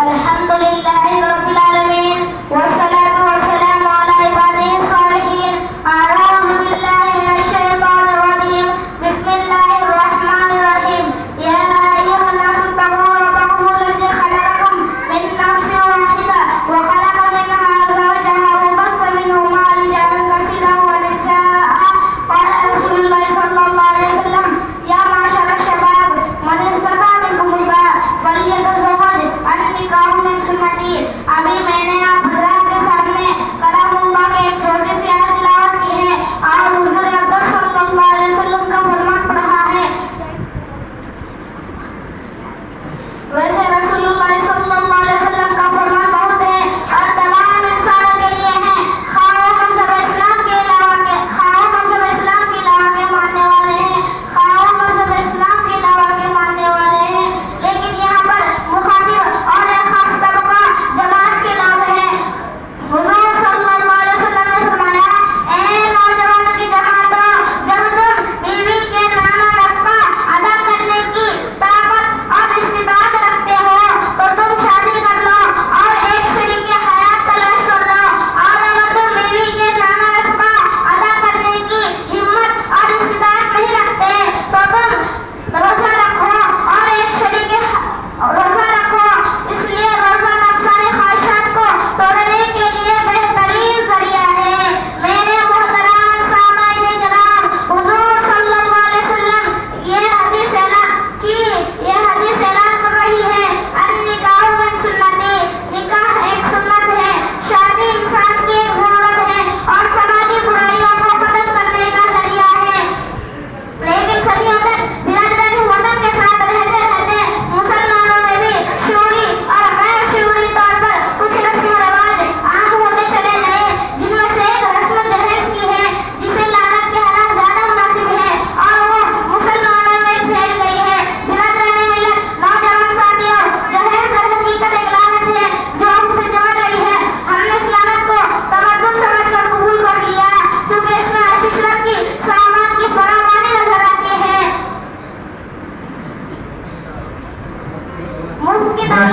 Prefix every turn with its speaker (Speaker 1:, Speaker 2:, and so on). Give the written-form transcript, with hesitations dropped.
Speaker 1: अल्हम्दुलिल्लाहि रब्बिल आलमीन वस्सलातु वस्सलामु अला इबादिहि सालिहीन अऊज़ु बिल्लाहि मिनश शैतानिर रजीम बिस्मिल्लाहिर रहमानिर रहीम या अय्युहन नासु तक़ू रब्बकुम अल्लज़ी खलक़कुम मिन नफ्सिन वाहिदा व खलक़ा मिनहा ज़ौजहा व बस्सा मिनहुमा रिजालन कसीरन व निसाअ क़ाला रसूलुल्लाहि सल्लल्लाहु अलैहि वसल्लम या माशरा शबाब मन इस्तता मिनकुमुल बाअ फल्यतज़व्वज अन्निकाहु मिन सुन्नती। अभी मैंने आप हज़रात के सामने कलामुल्लाह के एक छोटी सी आयत तिलावत की है और हुज़ूर अक़दस सल्लल्लाहु अलैहि वसल्लम का फरमान पढ़ा है। वैसे रसूलुल्लाह सल्लल्लाहु अलैहि वसल्लम का फरमान बहुत है और तमाम इंसानों के लिए है, खाओ मज़हब इस्लाम के अलावा के मानने वाले हैं, खाओ मज़हब इस्लाम के अलावा के मानने वाले हैं। लेकिन यहाँ पर मुखातिब और एक खास तबका जमात के नाम है। हुज़ूर सल्लल्लाहु अलैहि वसल्लम ने फरमाया, ए नौजवानों की जमातो, जब तुम बीवी के नाना नफ़क़ा अदा करने की ताकत और इस्तिताअत रखते हो तो तुम शादी कर लो और एक शरीके हयात तलाश कर लो। और अगर तुम बीवी के नाना नफ़क़ा अदा करने की हिम्मत और इस्तिताअत नहीं रखते तो तुम रोज़ा रखो और एक शरीके रोज़ा रखो। इसलिए रोज़ा नफ्सानी ख्वाहिशात को तोड़ने के लिए बेहतरीन ज़रिया है। मेरे मोहतरम सामाईन किराम, हुज़ूर सल्लल्लाहु अलैहि वसल्लम ये हदीस ऐलान कर रही है, अन्निकाहु मिन सुन्नती, निकाह एक सुन्नत है, शादी इंसान की एक ज़रूरत है और समाजी बुराइयों को खत्म करने का ज़रिया है। लेकिन सदियों तक बिरादरानी वतन के साथ रहते रहते मुसलमानों में भी शऊरी और गैर शऊरी तौर पर कुछ रस्म रिवाज आम होते चले गए, जिनमें से एक रस्म जहेज की है, जिसे लानत कहना ज्यादा मुनासिब है और वो मुसलमानों में फैल गई है। बिरादरानी मिल्लत नौजवान साथियों, जहेज हकीकत एक लानत है जो हमसे जमट रही है। हमने इस लानत को तमद्दुन समझकर कबूल कर लिया क्योंकि इसमें अशरत की सामान की फरावानी नजर आती है। मुफ्त की दौलत